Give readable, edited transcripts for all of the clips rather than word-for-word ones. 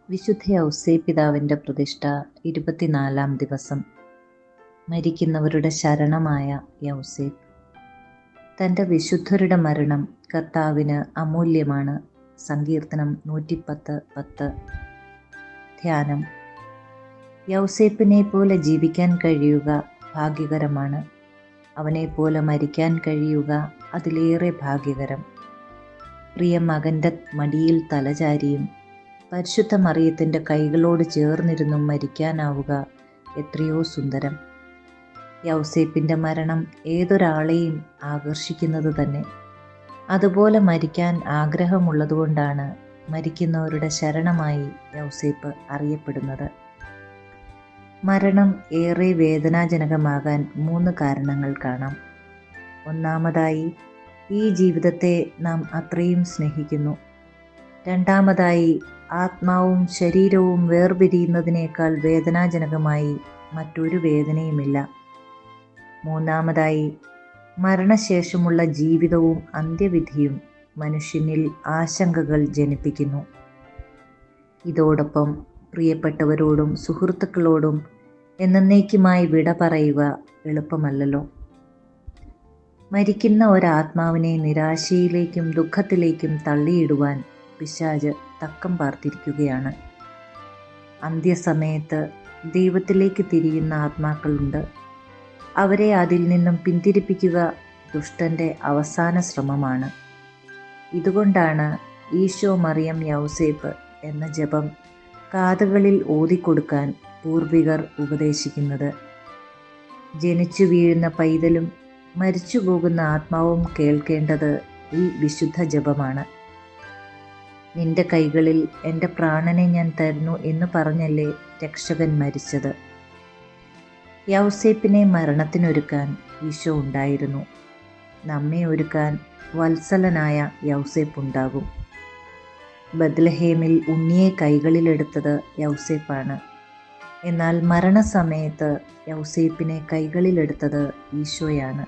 വിശുദ്ധ ഔസേപ്പിതാവിൻ്റെ പ്രതിഷ്ഠ 24-ാം ദിവസം. മരിക്കുന്നവരുടെ ശരണമായ യൗസേപ്പ്. തൻ്റെ വിശുദ്ധരുടെ മരണം കർത്താവിന് അമൂല്യമാണ്. സങ്കീർത്തനം 110:10. ധ്യാനം. യൗസേപ്പിനെ പോലെ ജീവിക്കാൻ കഴിയുക ഭാഗ്യകരമാണ്. അവനെപ്പോലെ മരിക്കാൻ കഴിയുക അതിലേറെ ഭാഗ്യകരം. പ്രിയ മകൻ്റെ മടിയിൽ തലചാരിയും പരിശുദ്ധ മറിയത്തിൻ്റെ കൈകളോട് ചേർന്നിരുന്നും മരിക്കാനാവുക എത്രയോ സുന്ദരം. യൗസേപ്പിൻ്റെ മരണം ഏതൊരാളെയും ആകർഷിക്കുന്നത് തന്നെ. അതുപോലെ മരിക്കാൻ ആഗ്രഹമുള്ളതുകൊണ്ടാണ് മരിക്കുന്നവരുടെ ശരണമായി യൗസേപ്പ് അറിയപ്പെടുന്നത്. മരണം ഏറെ വേദനാജനകമാകാൻ 3 കാരണങ്ങൾ കാണാം. ഒന്നാമതായി, ഈ ജീവിതത്തെ നാം അത്രയും സ്നേഹിക്കുന്നു. രണ്ടാമതായി, ആത്മാവും ശരീരവും വേർപിരിയുന്നതിനേക്കാൾ വേദനാജനകമായി മറ്റൊരു വേദനയുമില്ല. മൂന്നാമതായി, മരണശേഷമുള്ള ജീവിതവും അന്ത്യവിധിയും മനുഷ്യനിൽ ആശങ്കകൾ ജനിപ്പിക്കുന്നു. ഇതോടൊപ്പം പ്രിയപ്പെട്ടവരോടും സുഹൃത്തുക്കളോടും എന്നേക്കുമായി വിട പറയുക എളുപ്പമല്ലല്ലോ. മരിക്കുന്ന ഒരാത്മാവിനെ നിരാശയിലേക്കും ദുഃഖത്തിലേക്കും തള്ളിയിടുവാൻ പിശാച് തക്കം പാർത്തിരിക്കുകയാണ്. അന്ത്യസമയത്ത് ദൈവത്തിലേക്ക് തിരിയുന്ന ആത്മാക്കളുണ്ട്. അവരെ അതിൽ നിന്നും പിന്തിരിപ്പിക്കുക ദുഷ്ടൻ്റെ അവസാന ശ്രമമാണ്. ഇതുകൊണ്ടാണ് ഈശോ മറിയം യൗസേപ്പ് എന്ന ജപം കാതുകളിൽ ഓതിക്കൊടുക്കാൻ പൂർവികർ ഉപദേശിക്കുന്നത്. ജനിച്ചു വീഴുന്ന പൈതലും മരിച്ചു പോകുന്ന ആത്മാവും കേൾക്കേണ്ടത് ഈ വിശുദ്ധ ജപമാണ്. നിന്റെ കൈകളിൽ എൻ്റെ പ്രാണനെ ഞാൻ തരുന്നു എന്ന് പറഞ്ഞല്ലേ രക്ഷകൻ മരിച്ചത്. യൗസേപ്പിനെ മരണത്തിനൊരുക്കാൻ ഈശോ ഉണ്ടായിരുന്നു. നമ്മെ ഒരുക്കാൻ വത്സലനായ യൗസേപ്പ് ഉണ്ടാകും. ബത്ലഹേമിൽ ഉണ്ണിയെ കൈകളിലെടുത്തത് യൗസേപ്പാണ്. എന്നാൽ മരണസമയത്ത് യൗസേപ്പിനെ കൈകളിലെടുത്തത് ഈശോയാണ്.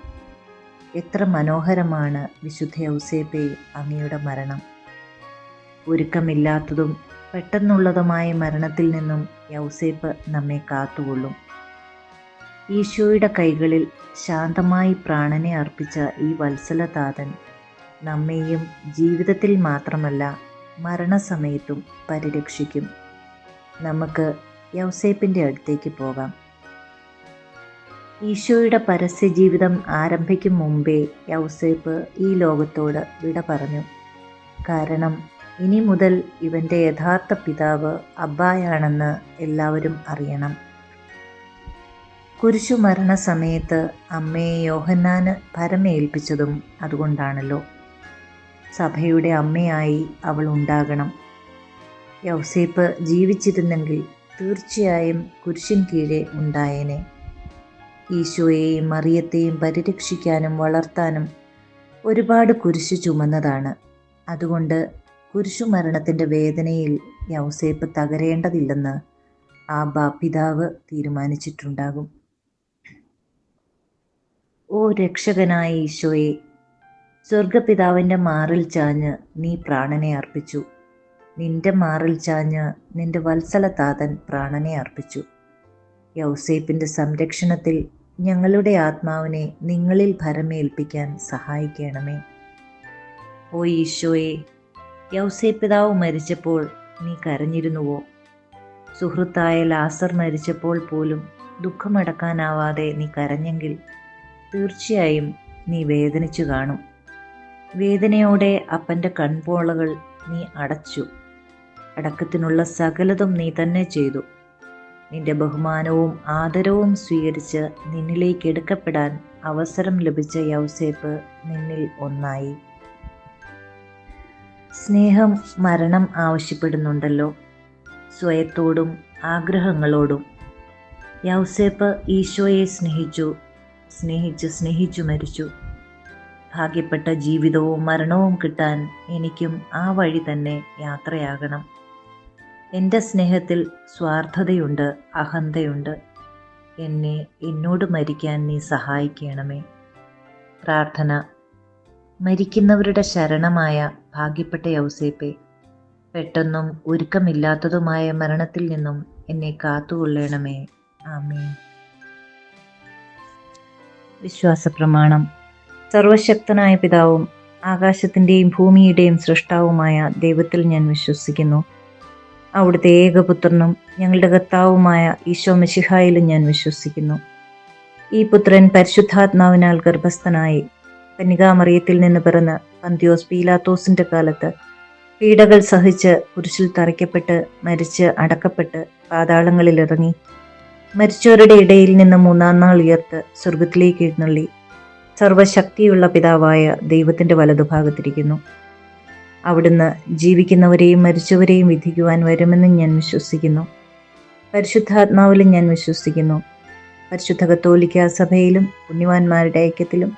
എത്ര മനോഹരമാണ് വിശുദ്ധ യൗസേപ്പേ അങ്ങയുടെ മരണം. ഒരുക്കമില്ലാത്തതും പെട്ടെന്നുള്ളതുമായ മരണത്തിൽ നിന്നും യൗസേപ്പ് നമ്മെ കാത്തുകൊള്ളും. ഈശോയുടെ കൈകളിൽ ശാന്തമായി പ്രാണനെ അർപ്പിച്ച ഈ വത്സലതാതൻ നമ്മെയും ജീവിതത്തിൽ മാത്രമല്ല മരണസമയത്തും പരിരക്ഷിക്കും. നമുക്ക് യൗസേപ്പിൻ്റെ അടുത്തേക്ക് പോകാം. ഈശോയുടെ പരസ്യജീവിതം ആരംഭിക്കും മുമ്പേ യൗസേപ്പ് ഈ ലോകത്തോട് വിട പറഞ്ഞു. കാരണം ഇനി മുതൽ ഇവൻ്റെ യഥാർത്ഥ പിതാവ് അബ്ബായാണെന്ന് എല്ലാവരും അറിയണം. കുരിശുമരണ സമയത്ത് അമ്മയെ യോഹന്നാന് ഭരമേൽപ്പിച്ചതും അതുകൊണ്ടാണല്ലോ. സഭയുടെ അമ്മയായി അവൾ ഉണ്ടാകണം. യൗസേപ്പ് ജീവിച്ചിരുന്നെങ്കിൽ തീർച്ചയായും കുരിശിൻ കീഴെ ഉണ്ടായേനെ. ഈശോയെയും മറിയത്തെയും പരിരക്ഷിക്കാനും വളർത്താനും ഒരുപാട് കുരിശ് ചുമന്നതാണ്. അതുകൊണ്ട് കുരിശുമരണത്തിൻ്റെ വേദനയിൽ യൗസേപ്പ് തകരേണ്ടതില്ലെന്ന് ആബ്ബാ പിതാവ് തീരുമാനിച്ചിട്ടുണ്ടാകും. ഓ രക്ഷകനായ ഈശോയെ, സ്വർഗപിതാവിൻ്റെ മാറിൽ ചാഞ്ഞ് നീ പ്രാണനെ അർപ്പിച്ചു. നിന്റെ മാറിൽ ചാഞ്ഞ് നിന്റെ വത്സലതാതൻ പ്രാണനെ അർപ്പിച്ചു. യൗസേപ്പിൻ്റെ സംരക്ഷണത്തിൽ ഞങ്ങളുടെ ആത്മാവിനെ നിങ്ങളിൽ ഭരമേൽപ്പിക്കാൻ സഹായിക്കണമേ. ഓ ഈശോയെ, യൗസേപ്പിതാവ് മരിച്ചപ്പോൾ നീ കരഞ്ഞിരുന്നുവോ? സുഹൃത്തായ ലാസർ മരിച്ചപ്പോൾ പോലും ദുഃഖമടക്കാനാവാതെ നീ കരഞ്ഞെങ്കിൽ തീർച്ചയായും നീ വേദനിച്ചു കാണും. വേദനയോടെ അപ്പൻ്റെ കൺപോളകൾ നീ അടച്ചു. അടക്കത്തിനുള്ള സകലതും നീ തന്നെ ചെയ്തു. നിന്റെ ബഹുമാനവും ആദരവും സ്വീകരിച്ച് നിന്നിലേക്ക് എടുക്കപ്പെടാൻ അവസരം ലഭിച്ച യൗസേപ്പ് നിന്നിൽ ഒന്നായി. സ്നേഹം മരണം ആവശ്യപ്പെടുന്നുണ്ടല്ലോ, സ്വയത്തോടും ആഗ്രഹങ്ങളോടും. യൗസേപ്പ് ഈശോയെ സ്നേഹിച്ചു മരിച്ചു. ഭാഗ്യപ്പെട്ട ജീവിതവും മരണവും കിട്ടാൻ എനിക്കും ആ വഴി തന്നെ യാത്രയാകണം. എൻ്റെ സ്നേഹത്തിൽ സ്വാർത്ഥതയുണ്ട്, അഹന്തയുണ്ട്. എന്നോട് മരിക്കാൻ നീ സഹായിക്കണമേ. പ്രാർത്ഥന. മരിക്കുന്നവരുടെ ശരണമായ ഭാഗ്യപ്പെട്ട യൗസേപ്പേ, പെട്ടെന്നും ഒരുക്കമില്ലാത്തതുമായ മരണത്തിൽ നിന്നും എന്നെ കാത്തുകൊള്ളണമേ. ആമേൻ. വിശ്വാസപ്രമാണം. സർവശക്തനായ പിതാവും ആകാശത്തിൻ്റെയും ഭൂമിയുടെയും സൃഷ്ടാവുമായ ദൈവത്തിൽ ഞാൻ വിശ്വസിക്കുന്നു. അവിടുത്തെ ഏകപുത്രനും ഞങ്ങളുടെ കർത്താവുമായ ഈശോ മിശിഹായിലും ഞാൻ വിശ്വസിക്കുന്നു. ഈ പുത്രൻ പരിശുദ്ധാത്മാവിനാൽ ഗർഭസ്ഥനായി കന്യകാമറിയത്തിൽ നിന്ന് പിറന്ന് പന്തിയോസ് പീലാത്തോസിന്റെ കാലത്ത് പീഡകൾ സഹിച്ച് കുരിശിൽ തറയ്ക്കപ്പെട്ട് മരിച്ച് അടക്കപ്പെട്ട് പാതാളങ്ങളിൽ ഇറങ്ങി മരിച്ചവരുടെ ഇടയിൽ നിന്ന് മൂന്നാം നാൾ ഉയർത്ത് സ്വർഗത്തിലേക്ക് എഴുന്നള്ളി സർവശക്തിയുള്ള പിതാവായ ദൈവത്തിന്റെ വലതുഭാഗത്തിരിക്കുന്നു. അവിടുന്ന് ജീവിക്കുന്നവരെയും മരിച്ചവരെയും വിധിക്കുവാൻ വരുമെന്ന് ഞാൻ വിശ്വസിക്കുന്നു. പരിശുദ്ധാത്മാവിലും ഞാൻ വിശ്വസിക്കുന്നു. പരിശുദ്ധ കത്തോലിക്കാ സഭയിലും പുണ്യവാന്മാരുടെ ഐക്യത്തിലും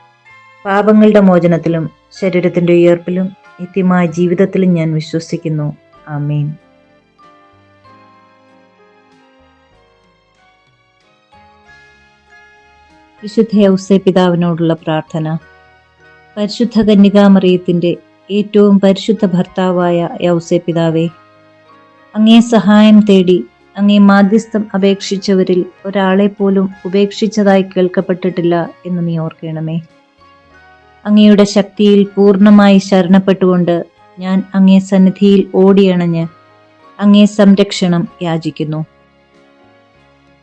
പാപങ്ങളുടെ മോചനത്തിലും ശരീരത്തിന്റെ ഉയർപ്പിലും നിത്യമായ ജീവിതത്തിലും ഞാൻ വിശ്വസിക്കുന്നു. ആമേൻ. വിശുദ്ധ യൗസേ പിതാവിനോടുള്ള പ്രാർത്ഥന. പരിശുദ്ധ കന്യകാമറിയത്തിന്റെ ഏറ്റവും പരിശുദ്ധ ഭർത്താവായ യൗസേ പിതാവേ, അങ്ങേ സഹായം തേടി അങ്ങേ മാധ്യസ്ഥം അപേക്ഷിച്ചവരിൽ ഒരാളെ പോലും ഉപേക്ഷിച്ചതായി കേൾക്കപ്പെട്ടിട്ടില്ല എന്ന് നീ ഓർക്കണമേ. അങ്ങയുടെ ശക്തിയിൽ പൂർണ്ണമായി ശരണപ്പെട്ടുകൊണ്ട് ഞാൻ അങ്ങേ സന്നിധിയിൽ ഓടിയണഞ്ഞ് അങ്ങേ സംരക്ഷണം യാചിക്കുന്നു.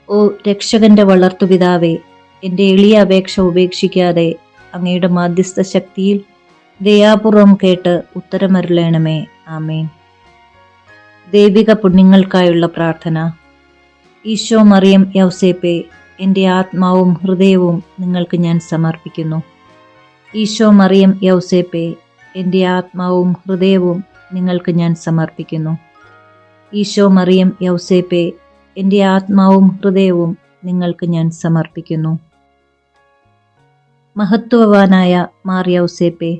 ഓ രക്ഷകന്റെ വളർത്തുപിതാവേ, എൻ്റെ എളിയ അപേക്ഷ ഉപേക്ഷിക്കാതെ അങ്ങയുടെ മാധ്യസ്ഥ ശക്തിയിൽ ദയാപൂർവം കേട്ട് ഉത്തരമരുളണമേ. ആമേൻ. ദൈവിക പുണ്യങ്ങൾക്കായുള്ള പ്രാർത്ഥന. ഈശോ മറിയം യൗസേപ്പേ, എൻ്റെ ആത്മാവും ഹൃദയവും നിങ്ങൾക്ക് ഞാൻ സമർപ്പിക്കുന്നു. ഈശോ മറിയം യൗസേപ്പേ, എൻ്റെ ആത്മാവും ഹൃദയവും നിങ്ങൾക്ക് ഞാൻ സമർപ്പിക്കുന്നു. ഈശോ മറിയം യൗസേപ്പേ, എൻ്റെ ആത്മാവും ഹൃദയവും നിങ്ങൾക്ക് ഞാൻ സമർപ്പിക്കുന്നു. മഹത്വവാനായ മാർ യൗസേപ്പേ,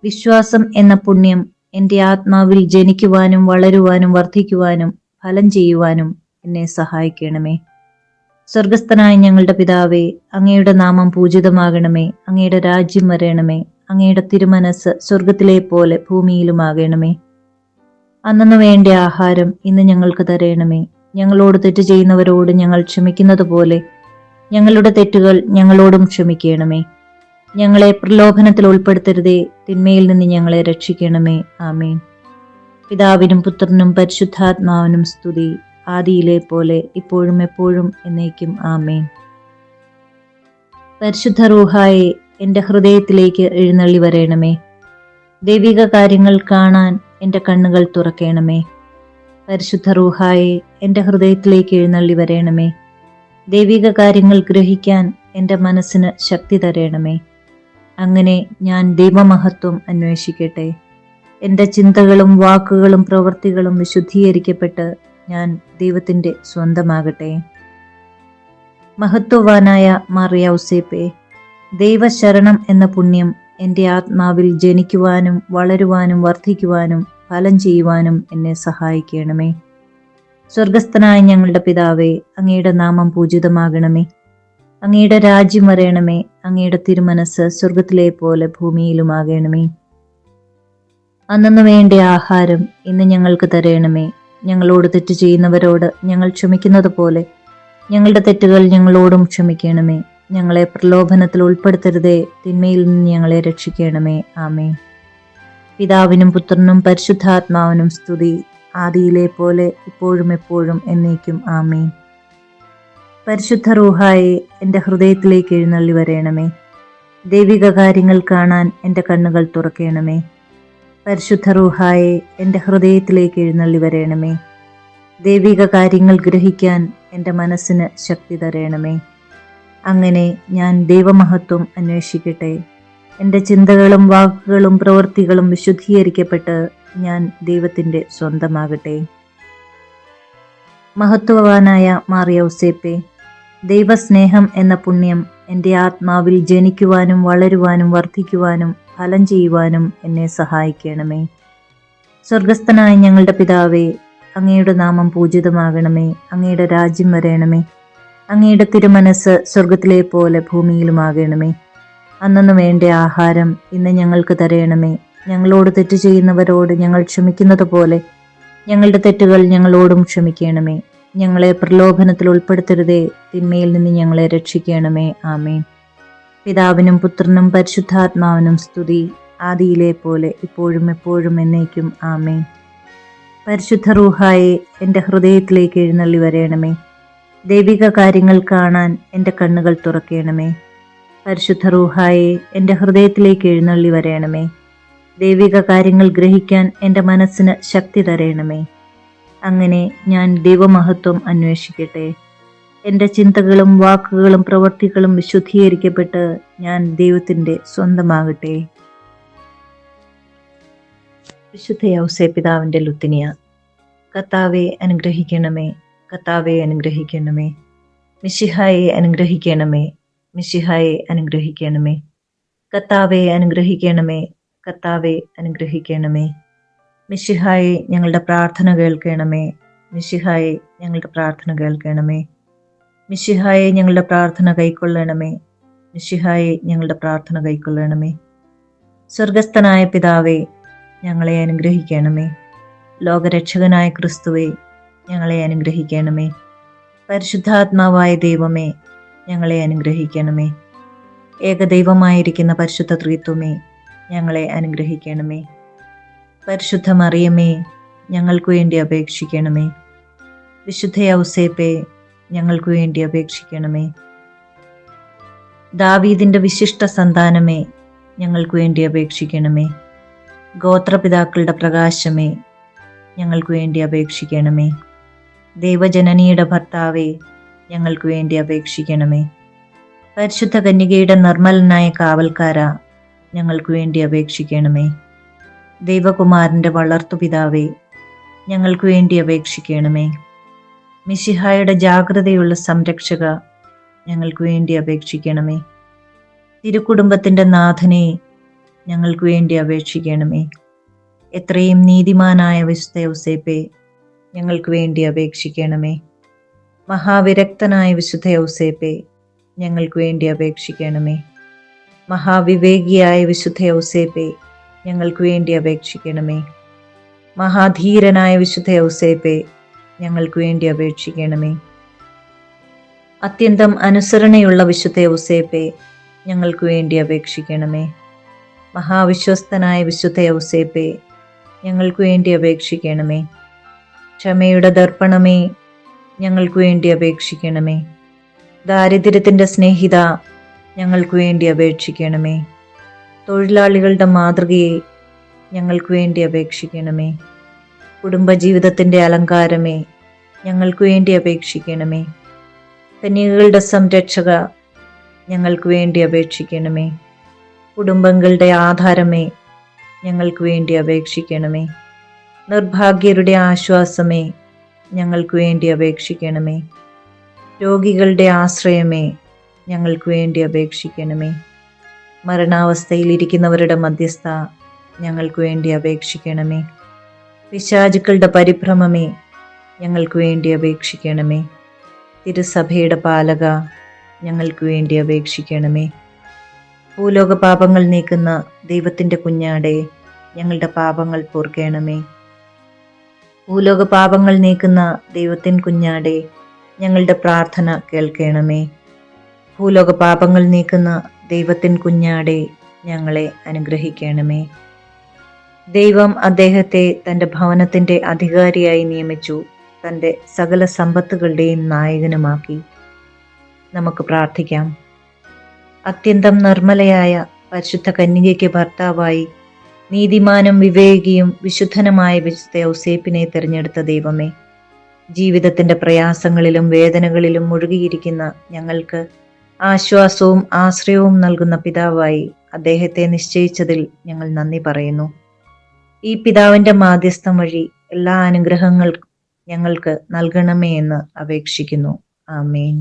വിശ്വാസം എന്ന പുണ്യം എൻ്റെ ആത്മാവിൽ ജനിക്കുവാനും വളരുവാനും വർദ്ധിക്കുവാനും ഫലം ചെയ്യുവാനും എന്നെ സഹായിക്കണമേ. സ്വർഗസ്ഥനായ ഞങ്ങളുടെ പിതാവേ, അങ്ങയുടെ നാമം പൂജിതമാകണമേ. അങ്ങയുടെ രാജ്യം വരണമേ. അങ്ങയുടെ തിരുമനസ് സ്വർഗത്തിലെ പോലെ ഭൂമിയിലുമാകണമേ. അന്നു വേണ്ട ആഹാരം ഇന്ന് ഞങ്ങൾക്ക് തരണമേ. ഞങ്ങളോട് തെറ്റ് ചെയ്യുന്നവരോട് ഞങ്ങൾ ക്ഷമിക്കുന്നത് പോലെ ഞങ്ങളുടെ തെറ്റുകൾ ഞങ്ങളോടും ക്ഷമിക്കണമേ. ഞങ്ങളെ പ്രലോഭനത്തിൽ ഉൾപ്പെടുത്തരുതേ, തിന്മയിൽ നിന്ന് ഞങ്ങളെ രക്ഷിക്കണമേ. ആമേൻ. പിതാവിനും പുത്രനും പരിശുദ്ധാത്മാവിനും സ്തുതി, ആദിയിലെ പോലെ ഇപ്പോഴും എപ്പോഴും എന്നേക്കും. ആമേൻ. പരിശുദ്ധ റൂഹായെ എൻ്റെ ഹൃദയത്തിലേക്ക് എഴുന്നള്ളി വരേണമേ. ദൈവിക കാര്യങ്ങൾ കാണാൻ എൻ്റെ കണ്ണുകൾ തുറക്കണമേ. പരിശുദ്ധ റൂഹായെ എൻ്റെ ഹൃദയത്തിലേക്ക് എഴുന്നള്ളി വരേണമേ. ദൈവിക കാര്യങ്ങൾ ഗ്രഹിക്കാൻ എൻ്റെ മനസ്സിന് ശക്തി തരേണമേ. അങ്ങനെ ഞാൻ ദൈവമഹത്വം അന്വേഷിക്കട്ടെ. എൻ്റെ ചിന്തകളും വാക്കുകളും പ്രവൃത്തികളും വിശുദ്ധീകരിക്കപ്പെട്ട് ഞാൻ ദൈവത്തിൻ്റെ സ്വന്തമാകട്ടെ. മഹത്വവാനായ മാർ യൗസേപ്പേ, ദൈവശരണം എന്ന പുണ്യം എൻ്റെ ആത്മാവിൽ ജനിക്കുവാനും വളരുവാനും വർദ്ധിക്കുവാനും ഫലം ചെയ്യുവാനും എന്നെ സഹായിക്കണമേ. സ്വർഗസ്ഥനായ ഞങ്ങളുടെ പിതാവേ, അങ്ങയുടെ നാമം പൂജിതമാകണമേ. അങ്ങയുടെ രാജ്യം വരയണമേ. അങ്ങയുടെ തിരുമനസ് സ്വർഗത്തിലെ പോലെ ഭൂമിയിലുമാകണമേ. അന്നു വേണ്ട ആഹാരം ഇന്ന് ഞങ്ങൾക്ക് തരയണമേ. ഞങ്ങളോട് തെറ്റ് ചെയ്യുന്നവരോട് ഞങ്ങൾ ക്ഷമിക്കുന്നത് പോലെ ഞങ്ങളുടെ തെറ്റുകൾ ഞങ്ങളോടും ക്ഷമിക്കണമേ. ഞങ്ങളെ പ്രലോഭനത്തിൽ ഉൾപ്പെടുത്തരുതേ, തിന്മയിൽ നിന്ന് ഞങ്ങളെ രക്ഷിക്കണമേ. ആമേൻ. പിതാവിനും പുത്രനും പരിശുദ്ധാത്മാവിനും സ്തുതി, ആദിയിലെ പോലെ ഇപ്പോഴും എപ്പോഴും എന്നേക്കും. ആമേൻ. പരിശുദ്ധ റൂഹായെ എൻ്റെ ഹൃദയത്തിലേക്ക് എഴുന്നള്ളി വരയണമേ. ദൈവിക കാര്യങ്ങൾ കാണാൻ എൻ്റെ കണ്ണുകൾ തുറക്കണമേ. പരിശുദ്ധ റൂഹായെ എൻ്റെ ഹൃദയത്തിലേക്ക് എഴുന്നള്ളി വരയണമേ. ദൈവിക കാര്യങ്ങൾ ഗ്രഹിക്കാൻ എൻ്റെ മനസ്സിന് ശക്തി തരയണമേ. അങ്ങനെ ഞാൻ ദൈവമഹത്വം അന്വേഷിക്കട്ടെ. എൻ്റെ ചിന്തകളും വാക്കുകളും പ്രവൃത്തികളും വിശുദ്ധീകരിക്കപ്പെട്ട് ഞാൻ ദൈവത്തിൻ്റെ സ്വന്തമാകട്ടെ. മഹത്വവാനായ മാർ യൗസേപ്പേ, ദൈവസ്നേഹം എന്ന പുണ്യം എൻ്റെ ആത്മാവിൽ ജനിക്കുവാനും വളരുവാനും വർദ്ധിക്കുവാനും ഫലം ചെയ്യുവാനും എന്നെ സഹായിക്കണമേ. സ്വർഗസ്ഥനായ ഞങ്ങളുടെ പിതാവേ, അങ്ങയുടെ നാമം പൂജിതമാകണമേ. അങ്ങയുടെ രാജ്യം വരയണമേ. അങ്ങയുടെ തിരുമനസ് സ്വർഗത്തിലെ പോലെ ഭൂമിയിലുമാകണമേ. അന്നു വേണ്ട ആഹാരം ഇന്ന് ഞങ്ങൾക്ക് തരയണമേ. ഞങ്ങളോട് തെറ്റ് ചെയ്യുന്നവരോട് ഞങ്ങൾ ക്ഷമിക്കുന്നത് പോലെ ഞങ്ങളുടെ തെറ്റുകൾ ഞങ്ങളോടും ക്ഷമിക്കണമേ. ഞങ്ങളെ പ്രലോഭനത്തിൽ ഉൾപ്പെടുത്തരുതേ, തിന്മയിൽ നിന്ന് ഞങ്ങളെ രക്ഷിക്കണമേ. ആമേൻ. പിതാവിനും പുത്രനും പരിശുദ്ധാത്മാവിനും സ്തുതി, ആദിയിലെ പോലെ ഇപ്പോഴും എപ്പോഴും എന്നേക്കും. ആമേൻ. പരിശുദ്ധ റൂഹായെ എൻ്റെ ഹൃദയത്തിലേക്ക് എഴുന്നള്ളി വരേണമേ. ദൈവിക കാര്യങ്ങൾ കാണാൻ എൻ്റെ കണ്ണുകൾ തുറക്കണമേ. പരിശുദ്ധ റൂഹായെ എൻ്റെ ഹൃദയത്തിലേക്ക് എഴുന്നള്ളി വരേണമേ. ദൈവിക കാര്യങ്ങൾ ഗ്രഹിക്കാൻ എൻ്റെ മനസ്സിന് ശക്തി തരയണമേ. അങ്ങനെ ഞാൻ ദൈവമഹത്വം അന്വേഷിക്കട്ടെ. എൻ്റെ ചിന്തകളും വാക്കുകളും പ്രവൃത്തികളും വിശുദ്ധീകരിക്കപ്പെട്ട് ഞാൻ ദൈവത്തിൻ്റെ സ്വന്തമാകട്ടെ. വിശുദ്ധ യൗസേപ്പിതാവിൻ്റെ ലുത്തിനിയ. കർത്താവെ അനുഗ്രഹിക്കണമേ, കർത്താവെ അനുഗ്രഹിക്കണമേ. മിശിഹായെ അനുഗ്രഹിക്കണമേ, മിശിഹായെ അനുഗ്രഹിക്കണമേ. കർത്താവെ അനുഗ്രഹിക്കണമേ, കർത്താവെ അനുഗ്രഹിക്കണമേ. മിശിഹായെ ഞങ്ങളുടെ പ്രാർത്ഥന കേൾക്കണമേ, മിശിഹായെ ഞങ്ങളുടെ പ്രാർത്ഥന കേൾക്കണമേ. മിശിഹായെ ഞങ്ങളുടെ പ്രാർത്ഥന കൈക്കൊള്ളണമേ, മിശിഹായെ ഞങ്ങളുടെ പ്രാർത്ഥന കൈക്കൊള്ളണമേ. സ്വർഗസ്ഥനായ പിതാവേ, ഞങ്ങളെ അനുഗ്രഹിക്കണമേ. ലോകരക്ഷകനായ ക്രിസ്തുവേ, ഞങ്ങളെ അനുഗ്രഹിക്കണമേ. പരിശുദ്ധാത്മാവായ ദൈവമേ, ഞങ്ങളെ അനുഗ്രഹിക്കണമേ. ഏകദൈവമായിരിക്കുന്ന പരിശുദ്ധ ത്രിത്വമേ, ഞങ്ങളെ അനുഗ്രഹിക്കണമേ. പരിശുദ്ധ മറിയമേ, ഞങ്ങൾക്ക് വേണ്ടി അപേക്ഷിക്കണമേ. വിശുദ്ധ യൗസേപ്പേ, ഞങ്ങൾക്ക് വേണ്ടി അപേക്ഷിക്കണമേ. ദാവീദിന്റെ വിശിഷ്ട സന്താനമേ, ഞങ്ങൾക്ക് വേണ്ടി അപേക്ഷിക്കണമേ. ഗോത്രപിതാക്കളുടെ പ്രകാശമേ, ഞങ്ങൾക്ക് വേണ്ടി അപേക്ഷിക്കണമേ. ദൈവജനനിയുടെ ഭർത്താവേ, ഞങ്ങൾക്ക് വേണ്ടി അപേക്ഷിക്കണമേ. പരിശുദ്ധ കന്യകയുടെ നിർമ്മലനായ കാവൽക്കാര, ഞങ്ങൾക്ക് വേണ്ടി അപേക്ഷിക്കണമേ. ദൈവകുമാരന്റെ വളർത്തുപിതാവേ, ഞങ്ങൾക്ക് വേണ്ടി അപേക്ഷിക്കണമേ. മിശിഹായുടെ ജാഗ്രതയുള്ള സംരക്ഷക, ഞങ്ങൾക്ക് വേണ്ടി അപേക്ഷിക്കണമേ. തിരുക്കുടുംബത്തിന്റെ നാഥനെ, ഞങ്ങൾക്ക് വേണ്ടി അപേക്ഷിക്കണമേ. എത്രയും നീതിമാനായ വിശുദ്ധ യൗസേപ്പേ, ഞങ്ങൾക്ക് വേണ്ടി അപേക്ഷിക്കണമേ. മഹാവിരക്തനായ വിശുദ്ധ യൗസേപ്പേ, ഞങ്ങൾക്ക് വേണ്ടി അപേക്ഷിക്കണമേ. മഹാവിവേകിയായ വിശുദ്ധ യൗസേപ്പേ, ഞങ്ങൾക്ക് വേണ്ടി അപേക്ഷിക്കണമേ. മഹാധീരനായ വിശുദ്ധ യൗസേപ്പേ, ഞങ്ങൾക്ക് വേണ്ടി അപേക്ഷിക്കണമേ. അത്യന്തം അനുസരണയുള്ള വിശുദ്ധ യൗസേപ്പേ, ഞങ്ങൾക്ക് വേണ്ടി അപേക്ഷിക്കണമേ. മഹാവിശ്വസ്തനായ വിശുദ്ധ യൗസേപ്പേ, ഞങ്ങൾക്ക് വേണ്ടി അപേക്ഷിക്കണമേ. ക്ഷമയുടെ ദർപ്പണമേ, ഞങ്ങൾക്ക് വേണ്ടി അപേക്ഷിക്കണമേ. ദാരിദ്ര്യത്തിൻ്റെ സ്നേഹിത, ഞങ്ങൾക്ക് വേണ്ടി അപേക്ഷിക്കണമേ. തൊഴിലാളികളുടെ മാതൃകയെ, ഞങ്ങൾക്ക് വേണ്ടി അപേക്ഷിക്കണമേ. കുടുംബജീവിതത്തിൻ്റെ അലങ്കാരമേ, ഞങ്ങൾക്ക് വേണ്ടി അപേക്ഷിക്കണമേ. കന്യകകളുടെ സംരക്ഷക, ഞങ്ങൾക്ക് വേണ്ടി അപേക്ഷിക്കണമേ. കുടുംബങ്ങളുടെ ആധാരമേ, ഞങ്ങൾക്ക് വേണ്ടി അപേക്ഷിക്കണമേ. നിർഭാഗ്യരുടെ ആശ്വാസമേ, ഞങ്ങൾക്ക് വേണ്ടി അപേക്ഷിക്കണമേ. രോഗികളുടെ ആശ്രയമേ, ഞങ്ങൾക്ക് വേണ്ടി അപേക്ഷിക്കണമേ. മരണാവസ്ഥയിലിരിക്കുന്നവരുടെ മധ്യസ്ഥ, ഞങ്ങൾക്ക് വേണ്ടി അപേക്ഷിക്കണമേ. പിശാചുക്കളുടെ പരിഭ്രമമേ, ഞങ്ങൾക്ക് വേണ്ടി അപേക്ഷിക്കണമേ. തിരുസഭയുടെ പാലക, ഞങ്ങൾക്ക് വേണ്ടി അപേക്ഷിക്കണമേ. ഭൂലോക പാപങ്ങൾ നീക്കുന്ന ദൈവത്തിൻ്റെ കുഞ്ഞാടെ, ഞങ്ങളുടെ പാപങ്ങൾ പൊറുക്കണമേ. ഭൂലോക പാപങ്ങൾ നീക്കുന്ന ദൈവത്തിൻ കുഞ്ഞാടെ, ഞങ്ങളുടെ പ്രാർത്ഥന കേൾക്കണമേ. ഭൂലോക പാപങ്ങൾ നീക്കുന്ന ദൈവത്തിൻ കുഞ്ഞാടെ, ഞങ്ങളെ അനുഗ്രഹിക്കണമേ. ദൈവം അദ്ദേഹത്തെ തൻ്റെ ഭവനത്തിൻ്റെ അധികാരിയായി നിയമിച്ചു, തൻ്റെ സകല സമ്പത്തുകളുടെയും നായകനുമാക്കി. നമുക്ക് പ്രാർത്ഥിക്കാം. അത്യന്തം നിർമ്മലയായ പരിശുദ്ധ കന്യകയ്ക്ക് ഭർത്താവായി നീതിമാനും വിവേകിയും വിശുദ്ധനുമായ വിശുദ്ധ യൗസേപ്പിനെ തിരഞ്ഞെടുത്ത ദൈവമേ, ജീവിതത്തിൻ്റെ പ്രയാസങ്ങളിലും വേദനകളിലും മുഴുകിയിരിക്കുന്ന ഞങ്ങൾക്ക് ആശ്വാസവും ആശ്രയവും നൽകുന്ന പിതാവായി അദ്ദേഹത്തെ നിശ്ചയിച്ചതിൽ ഞങ്ങൾ നന്ദി പറയുന്നു. ഈ പിതാവിൻ്റെ മാധ്യസ്ഥം വഴി എല്ലാ അനുഗ്രഹങ്ങൾക്കും ഞങ്ങൾക്ക് നൽകണമേ എന്ന് അപേക്ഷിക്കുന്നു. ആമേൻ.